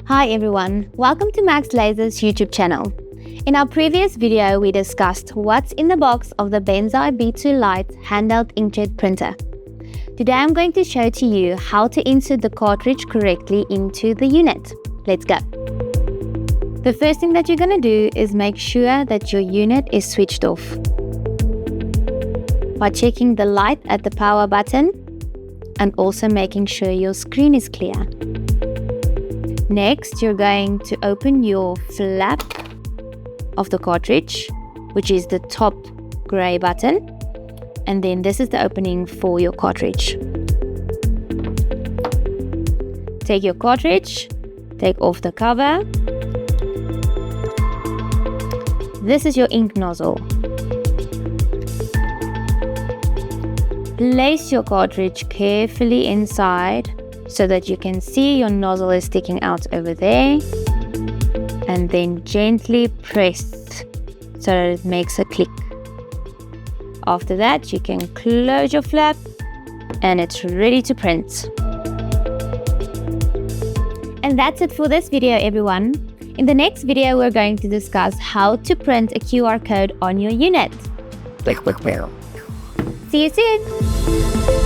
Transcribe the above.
Hi everyone, welcome to Max Laser's YouTube channel. In our previous video, we discussed what's in the box of the Bentsai B2 Lite handheld inkjet printer. Today I'm going to show to you how to insert the cartridge correctly into the unit. Let's go. The first thing that you're going to do is make sure that your unit is switched off by checking the light at the power button and also making sure your screen is clear. Next, you're going to open your flap of the cartridge, which is the top gray button, and then this is the opening for your cartridge. Take your cartridge, take off the cover. This is your ink nozzle. Place your cartridge carefully inside so that you can see your nozzle is sticking out over there, and then gently press so that it makes a click. After that, you can close your flap and it's ready to print. And that's it for this video, everyone. In the next video, we're going to discuss how to print a QR code on your unit. See you soon!